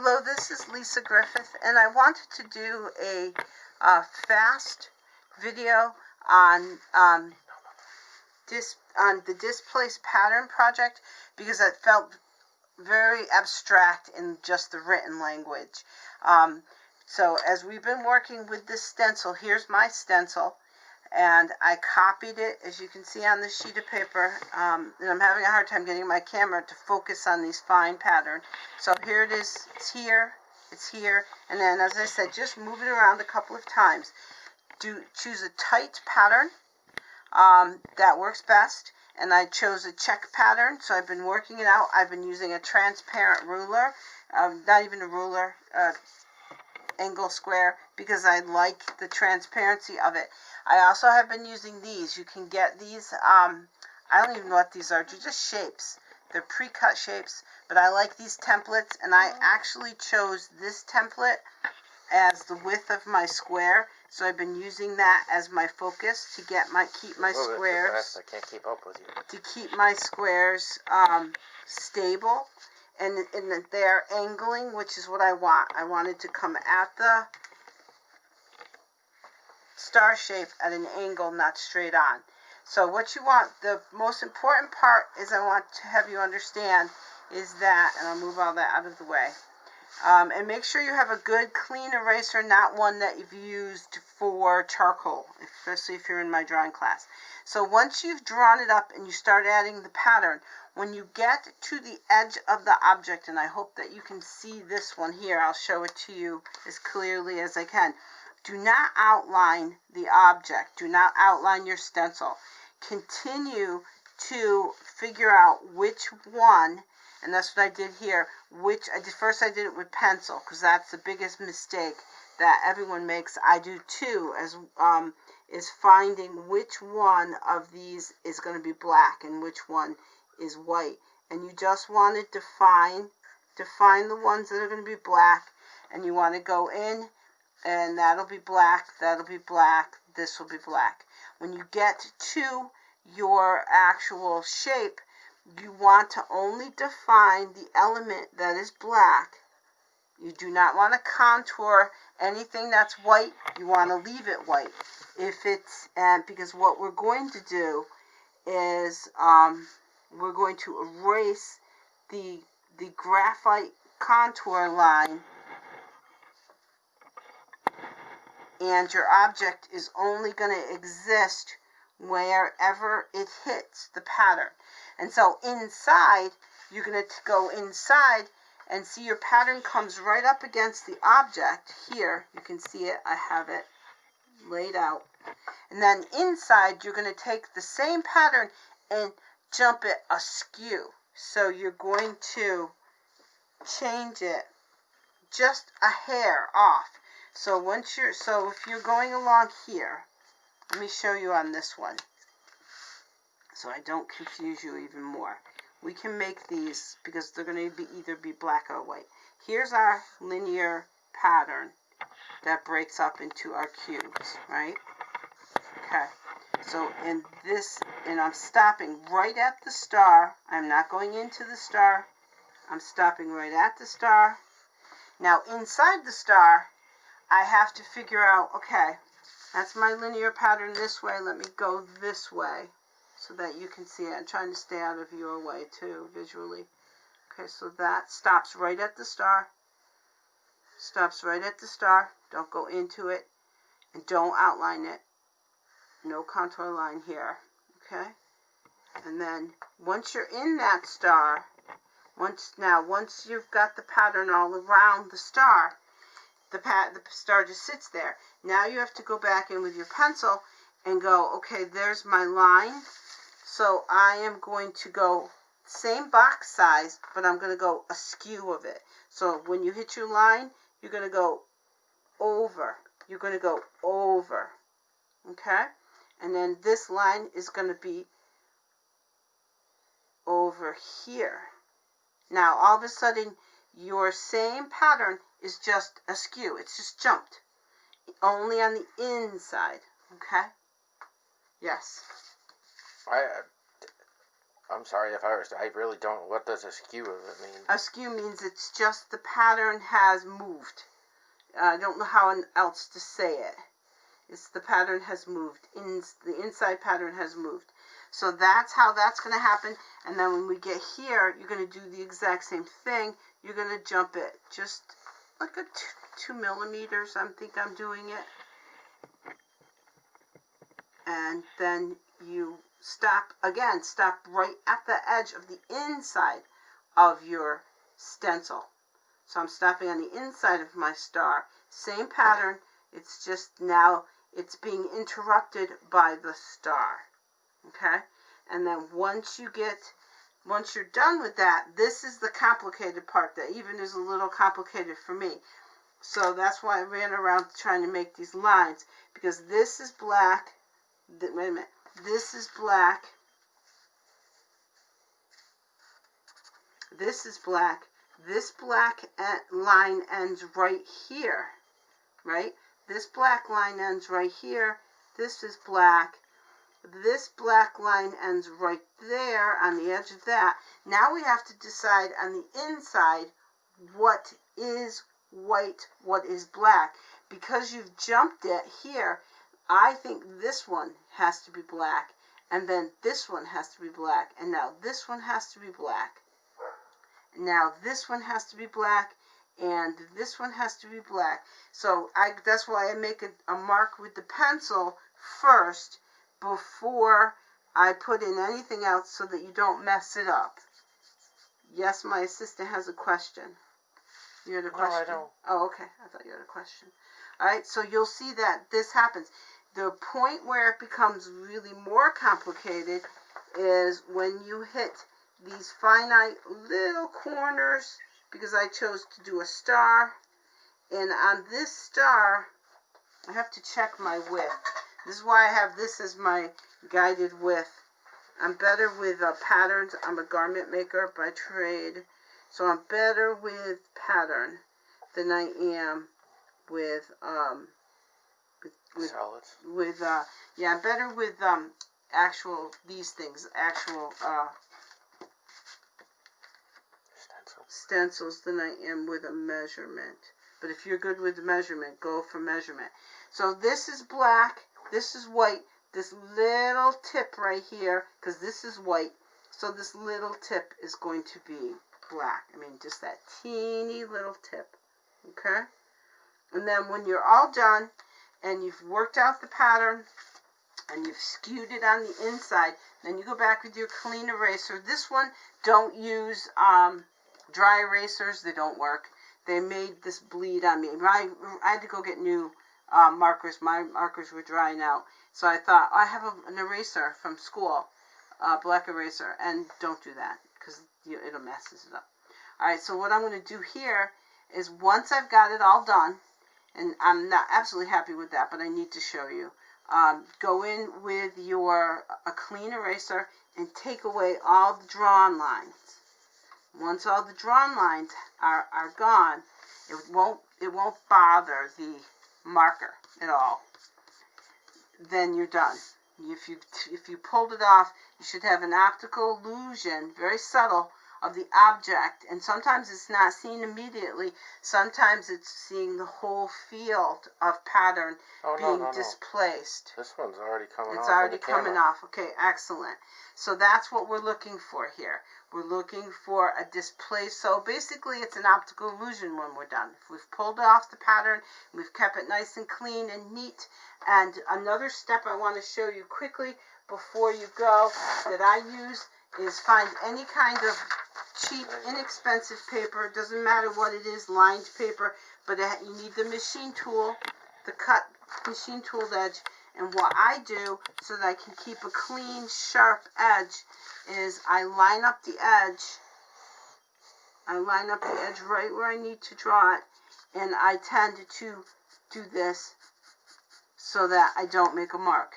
Hello, this is Lisa Griffith, and I wanted to do a fast video on the Displaced pattern project because it felt very abstract in just the written language. So as we've been working with this stencil, here's my stencil, and I copied it, as you can see on this sheet of paper, and I'm having a hard time getting my camera to focus on these fine patterns. So here it is, it's here, and then, as I said, just move it around a couple of times. Choose a tight pattern that works best, and I chose a check pattern, so I've been working it out. I've been using a transparent ruler, not even a ruler, angle square, because I like the transparency of it. I also have been using these. You can get these, I don't even know what these are. They're just shapes. They're pre-cut shapes, but I like these templates, and I actually chose this template as the width of my square, so I've been using that as my focus to keep my squares. I can't keep up with you. To keep my squares stable. And they're angling, which is what I want. I want it to come at the star shape at an angle, not straight on. So what you want, the most important part is I want to have you understand is that, and I'll move all that out of the way, and make sure you have a good clean eraser, not one that you've used for charcoal, especially if you're in my drawing class. So once you've drawn it up and you start adding the pattern, when you get to the edge of the object, and I hope that you can see this one here, I'll show it to you as clearly as I can. Do not outline the object. Do not outline your stencil. Continue to figure out which one, and that's what I did here, first I did it with pencil, because that's the biggest mistake that everyone makes. I do too, is finding which one of these is going to be black and which one is white. And you just want to define the ones that are going to be black, and you want to go in, and that'll be black, this will be black. When you get to your actual shape, you want to only define the element that is black. You do not want to contour anything that's white. You want to leave it white. Because what we're going to do is we're going to erase the graphite contour line, and your object is only going to exist wherever it hits the pattern. And so inside, you're going to go inside and see your pattern comes right up against the object. Here, you can see it. I have it laid out. And then inside, you're going to take the same pattern and jump it askew. So you're going to change it just a hair off. So if you're going along here, let me show you on this one, so I don't confuse you even more. We can make these because they're going to either be black or white. Here's our linear pattern that breaks up into our cubes, right? Okay. So and I'm stopping right at the star. I'm not going into the star. I'm stopping right at the star. Now inside the star, I have to figure out, okay, that's my linear pattern this way. Let me go this way so that you can see it. I'm trying to stay out of your way too, visually. Okay, so that stops right at the star. Stops right at the star. Don't go into it. And don't outline it. No contour line here. Okay? And then once you're in that star, once you've got the pattern all around the star, the star just sits there. Now you have to go back in with your pencil and go, okay, there's my line. So I am going to go same box size, but I'm going to go askew of it. So when you hit your line, you're going to go over. You're going to go over. Okay? And then this line is going to be over here. Now all of a sudden, your same pattern is just askew. It's just jumped. Only on the inside. Okay? Yes. I'm sorry if I really don't. What does askew mean? Askew means it's just the pattern has moved. I don't know how else to say it. It's the pattern has moved. The inside pattern has moved. So that's how that's going to happen. And then when we get here, you're going to do the exact same thing. You're going to jump it just like a 2 millimeters. I think I'm doing it. And then you stop right at the edge of the inside of your stencil. So I'm stopping on the inside of my star. Same pattern. It's just now it's being interrupted by the star. Okay? And then once you're done with that, this is the complicated part that even is a little complicated for me. So that's why I ran around trying to make these lines, because this is black. Wait a minute. This is black. This is black. This black line ends right here, right? This black line ends right here. This is black. This black line ends right there on the edge of that. Now we have to decide on the inside what is white, what is black. Because you've jumped it here, I think this one has to be black. And then this one has to be black. And now this one has to be black. Now this one has to be black, and this one has to be black. So that's why I make a mark with the pencil first before I put in anything else, so that you don't mess it up. Yes, my assistant has a question. You had a question? No, I don't. Oh, okay. I thought you had a question. All right, so you'll see that this happens. The point where it becomes really more complicated is when you hit these finite little corners, because I chose to do a star. And on this star, I have to check my width. This is why I have this as my guided width. I'm better with patterns. I'm a garment maker by trade. So I'm better with pattern than I am with solids. Yeah, I'm better with actual these things, actual stencils than I am with a measurement. But if you're good with the measurement, go for measurement. So this is black, this is white, this little tip right here, because this is white, so this little tip is going to be black. I mean, just that teeny little tip. Okay? And then when you're all done, and you've worked out the pattern, and you've skewed it on the inside, then you go back with your clean eraser. This one, don't use dry erasers. They don't work. They made this bleed on me. I had to go get new markers. My markers were drying out. So I thought, I have an eraser from school, black eraser, and don't do that, because it'll messes it up. All right, so what I'm going to do here is, once I've got it all done, and I'm not absolutely happy with that, but I need to show you, go in with a clean eraser and take away all the drawn lines. Once all the drawn lines are gone, it won't bother the marker at all. Then you're done. If you pulled it off, you should have an optical illusion, very subtle, of the object, and sometimes it's not seen immediately. Sometimes it's seeing the whole field of pattern being displaced. This one's already coming off. It's already coming off. Okay, excellent. So that's what we're looking for here. We're looking for a displaced. So basically, it's an optical illusion when we're done. If we've pulled off the pattern, we've kept it nice and clean and neat. And another step I want to show you quickly before you go that I use is find any kind of cheap, inexpensive paper. It doesn't matter what it is, lined paper, but you need the machine tool, the cut machine tooled edge. And what I do so that I can keep a clean, sharp edge is I line up the edge. I line up the edge right where I need to draw it, and I tend to do this so that I don't make a mark.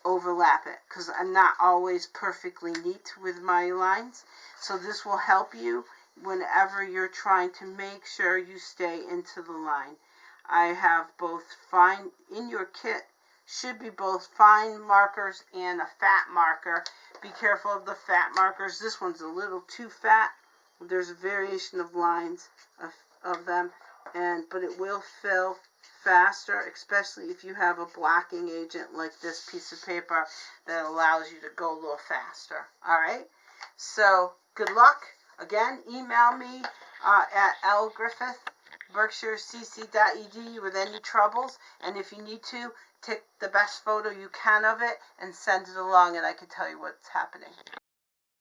Overlap it, because I'm not always perfectly neat with my lines. So this will help you whenever you're trying to make sure you stay into the line. I have both in your kit should be both fine markers and a fat marker. Be careful of the fat markers. This one's a little too fat. There's a variation of lines of them, but it will fill faster, especially if you have a blocking agent like this piece of paper that allows you to go a little faster. All right, so good luck. Again, email me at lgriffith@berkshirecc.edu with any troubles, and if you need to, take the best photo you can of it and send it along, and I can tell you what's happening.